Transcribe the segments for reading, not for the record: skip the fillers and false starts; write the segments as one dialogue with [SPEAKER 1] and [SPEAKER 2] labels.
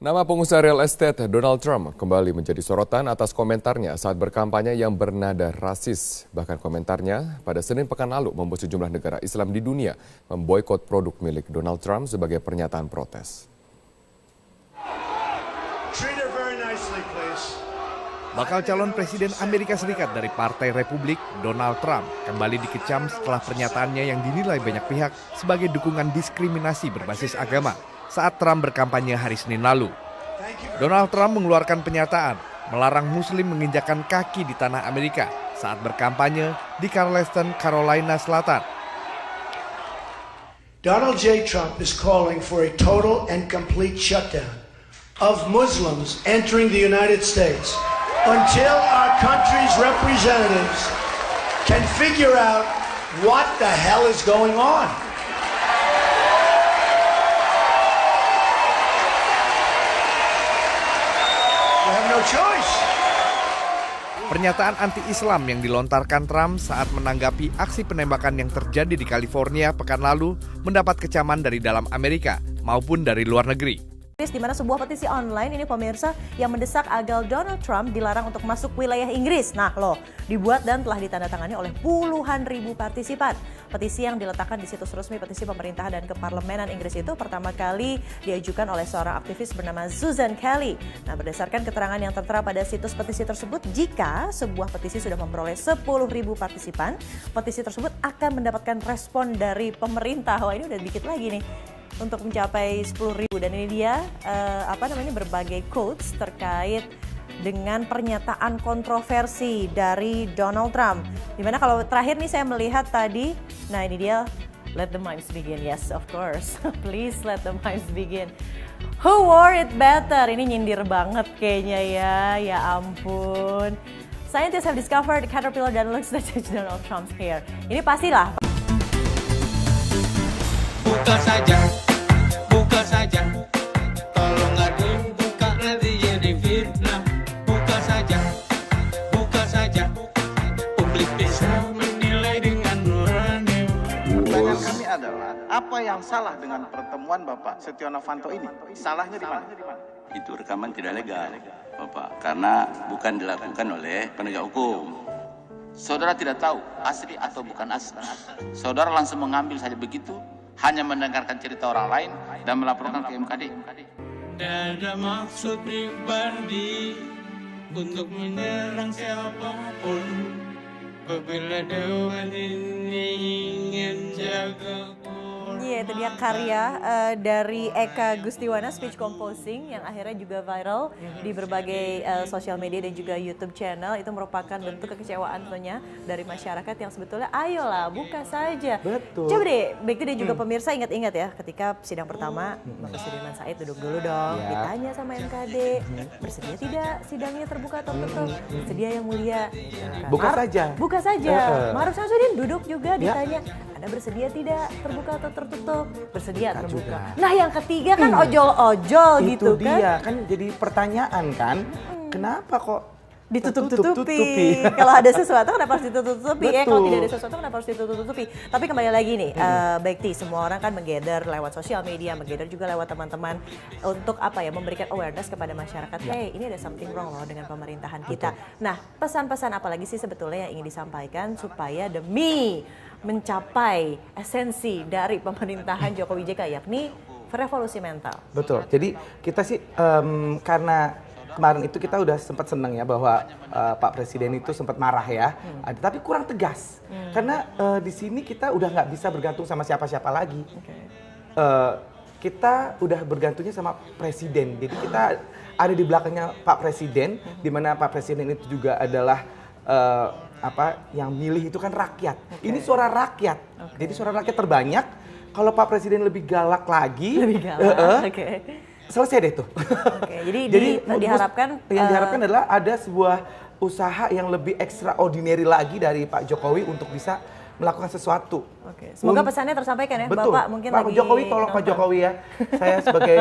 [SPEAKER 1] Nama pengusaha real estate Donald Trump kembali menjadi sorotan atas komentarnya saat berkampanye yang bernada rasis. Bahkan komentarnya pada Senin pekan lalu membuat sejumlah negara Islam di dunia memboikot produk milik Donald Trump sebagai pernyataan protes.
[SPEAKER 2] Bakal calon Presiden Amerika Serikat dari Partai Republik, Donald Trump, kembali dikecam setelah pernyataannya yang dinilai banyak pihak sebagai dukungan diskriminasi berbasis agama saat Trump berkampanye hari Senin lalu. Donald Trump mengeluarkan pernyataan melarang Muslim menginjakan kaki di tanah Amerika saat berkampanye di Charleston, Carolina Selatan.
[SPEAKER 3] Donald J. Trump is calling for a total and complete shutdown of Muslims entering the United States until our country's representatives can figure out what the hell is going on. We have no choice.
[SPEAKER 2] Pernyataan anti-Islam yang dilontarkan Trump saat menanggapi aksi penembakan yang terjadi di California pekan lalu mendapat kecaman dari dalam Amerika maupun dari luar negeri.
[SPEAKER 4] Di mana sebuah petisi online ini pemirsa yang mendesak agar Donald Trump dilarang untuk masuk wilayah Inggris. Nah loh, dibuat dan telah ditandatangani oleh puluhan ribu partisipan. Petisi yang diletakkan di situs resmi petisi pemerintahan dan keparlemenan Inggris itu pertama kali diajukan oleh seorang aktivis bernama Susan Kelly. Nah berdasarkan keterangan yang tertera pada situs petisi tersebut, jika sebuah petisi sudah memperoleh 10.000 partisipan, petisi tersebut akan mendapatkan respon dari pemerintah. Wah ini udah dikit lagi nih. Untuk mencapai 10.000 dan ini dia berbagai quotes terkait dengan pernyataan kontroversi dari Donald Trump. Dimana kalau terakhir nih saya melihat tadi, nah ini dia, let the minds begin. Yes, of course. Please let the minds begin. Who wore it better? Ini nyindir banget kayaknya ya. Ya ampun. Scientists have discovered caterpillar that looks like Donald Trump's hair. Ini pastilah.
[SPEAKER 5] Buka saja, tolong nggak dibuka nanti jadi fitnah. Buka saja, publik bisa menilai dengan nurani.
[SPEAKER 6] Pertanyaan kami adalah, apa yang salah dengan pertemuan Bapak Setia Novanto ini? Salahnya di mana?
[SPEAKER 7] Itu rekaman tidak legal, Bapak, karena bukan dilakukan oleh penegak hukum. Saudara tidak tahu asli atau bukan asli. Saudara langsung mengambil saja begitu, hanya mendengarkan cerita orang lain dan melaporkan ke MKD.
[SPEAKER 5] Tidak ada maksud pribadi untuk menyerang siapapun. Apabila Dewan ini ingin jaga.
[SPEAKER 4] Iya, itu dia karya dari Eka Gustiwana, speech composing yang akhirnya juga viral di berbagai sosial media dan juga YouTube channel. Itu merupakan bentuk kekecewaan tentunya dari masyarakat yang sebetulnya ayolah buka saja.
[SPEAKER 8] Betul.
[SPEAKER 4] Coba deh, baik itu dan juga pemirsa ingat-ingat ya ketika sidang pertama Bapak Sudirman Said duduk dulu dong, ditanya sama MKD, bersedia tidak sidangnya terbuka atau tertutup? Bersedia yang mulia.
[SPEAKER 8] Buka saja.
[SPEAKER 4] Buka saja. Ma'ruf Samsudin duduk juga ditanya, Anda bersedia tidak terbuka atau tertutup? Bersedia terbuka. Nah yang ketiga kan ojol-ojol gitu kan.
[SPEAKER 8] Itu dia, kan jadi pertanyaan kan, kenapa kok
[SPEAKER 4] ditutup-tutupi? Kalau ada sesuatu kenapa harus ditutup-tutupi? Kalau tidak ada sesuatu kenapa harus ditutup-tutupi? Tapi kembali lagi nih, baik Ti, semua orang kan menggather lewat sosial media, menggather juga lewat teman-teman untuk memberikan awareness kepada masyarakat. Hey, ini ada something wrong loh dengan pemerintahan kita. Nah, pesan-pesan apa lagi sih sebetulnya yang ingin disampaikan supaya demi mencapai esensi dari pemerintahan Jokowi JK, yakni revolusi mental.
[SPEAKER 8] Betul. Jadi kita sih karena kemarin itu kita udah sempat senang ya bahwa Pak Presiden itu sempat marah ya, tapi kurang tegas. Karena di sini kita udah nggak bisa bergantung sama siapa-siapa lagi. Kita udah bergantungnya sama Presiden. Jadi kita ada di belakangnya Pak Presiden, di mana Pak Presiden itu juga adalah yang milih itu kan rakyat. Ini suara rakyat. Jadi suara rakyat terbanyak. Kalau Pak Presiden lebih galak lagi, selesai deh tuh.
[SPEAKER 4] Jadi diharapkan
[SPEAKER 8] yang diharapkan adalah ada sebuah usaha yang lebih extraordinary lagi dari Pak Jokowi untuk bisa melakukan sesuatu.
[SPEAKER 4] Oke, semoga pesannya tersampaikan ya,
[SPEAKER 8] betul.
[SPEAKER 4] Bapak mungkin
[SPEAKER 8] Pak
[SPEAKER 4] lagi
[SPEAKER 8] Jokowi, tolong Pak
[SPEAKER 4] nonton.
[SPEAKER 8] Jokowi ya. Saya sebagai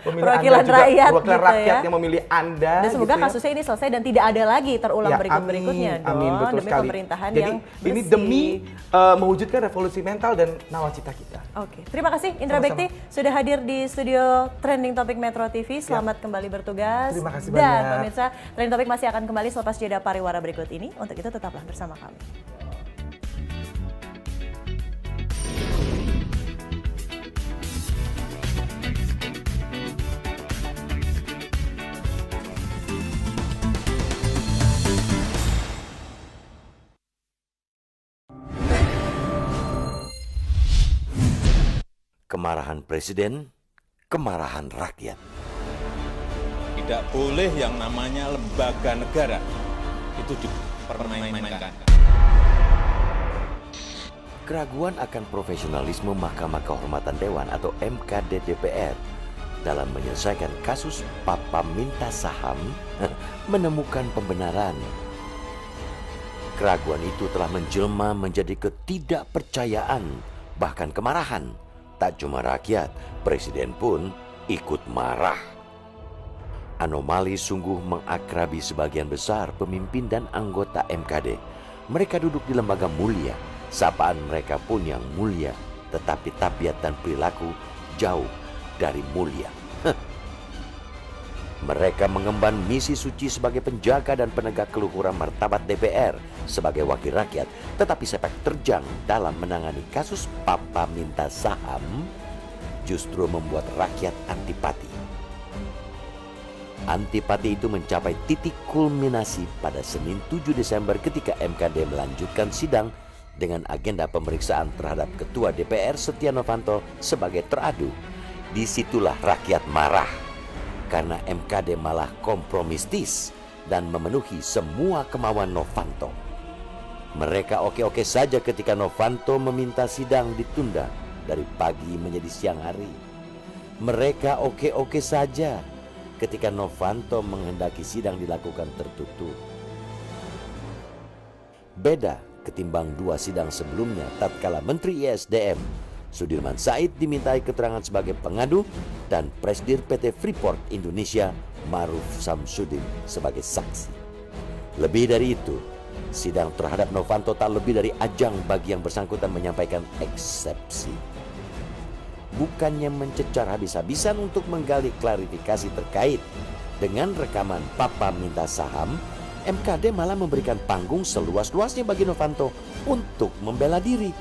[SPEAKER 8] pemilih
[SPEAKER 4] Perwakilan
[SPEAKER 8] Anda juga,
[SPEAKER 4] rakyat
[SPEAKER 8] perwakilan
[SPEAKER 4] gitu
[SPEAKER 8] rakyat
[SPEAKER 4] ya.
[SPEAKER 8] yang memilih Anda.
[SPEAKER 4] Dan semoga
[SPEAKER 8] gitu ya.
[SPEAKER 4] kasusnya ini selesai dan tidak ada lagi terulang
[SPEAKER 8] Ya,
[SPEAKER 4] berikut-berikutnya dong.
[SPEAKER 8] amin, betul
[SPEAKER 4] demi
[SPEAKER 8] sekali.
[SPEAKER 4] pemerintahan
[SPEAKER 8] Jadi,
[SPEAKER 4] yang
[SPEAKER 8] ini
[SPEAKER 4] bersih.
[SPEAKER 8] demi mewujudkan revolusi mental dan nawacita kita.
[SPEAKER 4] Oke, terima kasih Indra
[SPEAKER 8] Sama-sama.
[SPEAKER 4] Bekti sudah hadir di studio Trending Topic Metro TV. Selamat kembali bertugas.
[SPEAKER 8] Terima kasih
[SPEAKER 4] Dan
[SPEAKER 8] banyak.
[SPEAKER 4] pemirsa, Trending Topic masih akan kembali selepas jeda pariwara berikut ini. Untuk itu tetaplah bersama kami.
[SPEAKER 9] Kemarahan presiden, kemarahan rakyat.
[SPEAKER 10] Tidak boleh yang namanya lembaga negara itu dipermainkan.
[SPEAKER 9] Keraguan akan profesionalisme Mahkamah Kehormatan Dewan atau MKD DPR dalam menyelesaikan kasus Papa minta saham menemukan pembenaran. Keraguan itu telah menjelma menjadi ketidakpercayaan, bahkan kemarahan. Tak cuma rakyat, presiden pun ikut marah. Anomali sungguh mengakrabi sebagian besar pemimpin dan anggota MKD. Mereka duduk di lembaga mulia, sapaan mereka pun yang mulia, tetapi tabiat dan perilaku jauh dari mulia. Mereka mengemban misi suci sebagai penjaga dan penegak keluhuran martabat DPR sebagai wakil rakyat, tetapi sepak terjang dalam menangani kasus Papa minta saham justru membuat rakyat antipati. Antipati itu mencapai titik kulminasi pada Senin 7 Desember ketika MKD melanjutkan sidang dengan agenda pemeriksaan terhadap Ketua DPR Setia Novanto sebagai teradu. Disitulah rakyat marah karena MKD malah kompromistis dan memenuhi semua kemauan Novanto. Mereka oke-oke saja ketika Novanto meminta sidang ditunda dari pagi menjadi siang hari. Mereka oke-oke saja ketika Novanto menghendaki sidang dilakukan tertutup. Beda ketimbang dua sidang sebelumnya tatkala Menteri ISDM Sudirman Said dimintai keterangan sebagai pengadu dan Presdir PT Freeport Indonesia Ma'ruf Samsudin sebagai saksi. Lebih dari itu, sidang terhadap Novanto tak lebih dari ajang bagi yang bersangkutan menyampaikan eksepsi. Bukannya mencecar habis-habisan untuk menggali klarifikasi terkait dengan rekaman Papa minta saham, MKD malah memberikan panggung seluas-luasnya bagi Novanto untuk membela diri.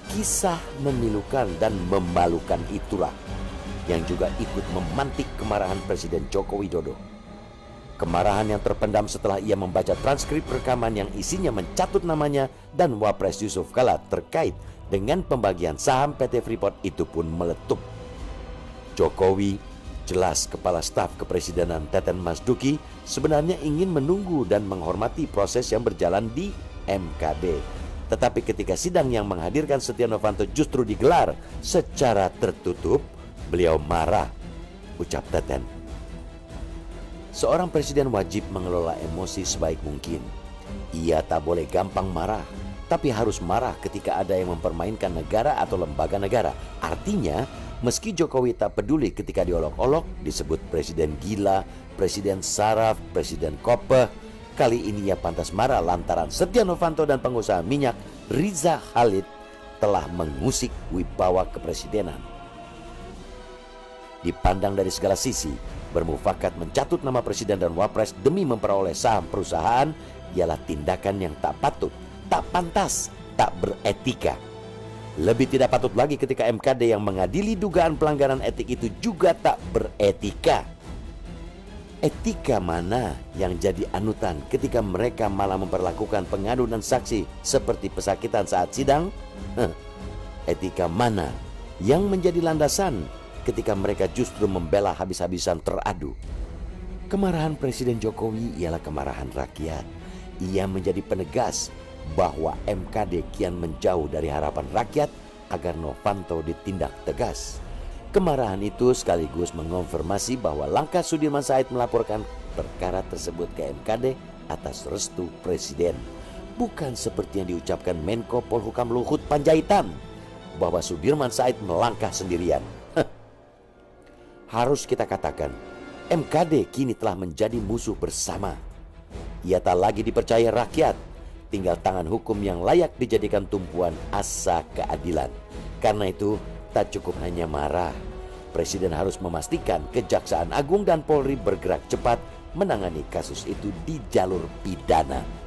[SPEAKER 9] Kisah memilukan dan memalukan itulah yang juga ikut memantik kemarahan Presiden Joko Widodo. Kemarahan yang terpendam setelah ia membaca transkrip rekaman yang isinya mencatut namanya dan Wapres Yusuf Kala terkait dengan pembagian saham PT Freeport itu pun meletup. Jokowi, jelas Kepala Staf Kepresidenan Teten Mas Duki, sebenarnya ingin menunggu dan menghormati proses yang berjalan di MKD. Tetapi ketika sidang yang menghadirkan Setia Novanto justru digelar secara tertutup, beliau marah, ucap Teten. Seorang presiden wajib mengelola emosi sebaik mungkin. Ia tak boleh gampang marah, tapi harus marah ketika ada yang mempermainkan negara atau lembaga negara. Artinya, meski Jokowi tak peduli ketika diolok-olok, disebut presiden gila, presiden saraf, presiden kopeh, kali ini ia pantas marah lantaran Setia Novanto dan pengusaha minyak Riza Khalid telah mengusik wibawa kepresidenan. Dipandang dari segala sisi, bermufakat mencatut nama presiden dan wapres demi memperoleh saham perusahaan ialah tindakan yang tak patut, tak pantas, tak beretika. Lebih tidak patut lagi ketika MKD yang mengadili dugaan pelanggaran etik itu juga tak beretika. Etika mana yang jadi anutan ketika mereka malah memperlakukan pengadu dan saksi seperti pesakitan saat sidang? Etika mana yang menjadi landasan ketika mereka justru membela habis-habisan teradu? Kemarahan Presiden Jokowi ialah kemarahan rakyat. Ia menjadi penegas bahwa MKD kian menjauh dari harapan rakyat agar Novanto ditindak tegas. Kemarahan itu sekaligus mengonfirmasi bahwa langkah Sudirman Said melaporkan perkara tersebut ke MKD atas restu Presiden Bukan seperti yang diucapkan Menko Polhukam Luhut Panjaitan bahwa Sudirman Said melangkah sendirian. Harus kita katakan, MKD kini telah menjadi musuh bersama. Ia tak lagi dipercaya rakyat, tinggal tangan hukum yang layak dijadikan tumpuan asa keadilan. Karena itu, tak cukup hanya marah. Presiden harus memastikan Kejaksaan Agung dan Polri bergerak cepat menangani kasus itu di jalur pidana.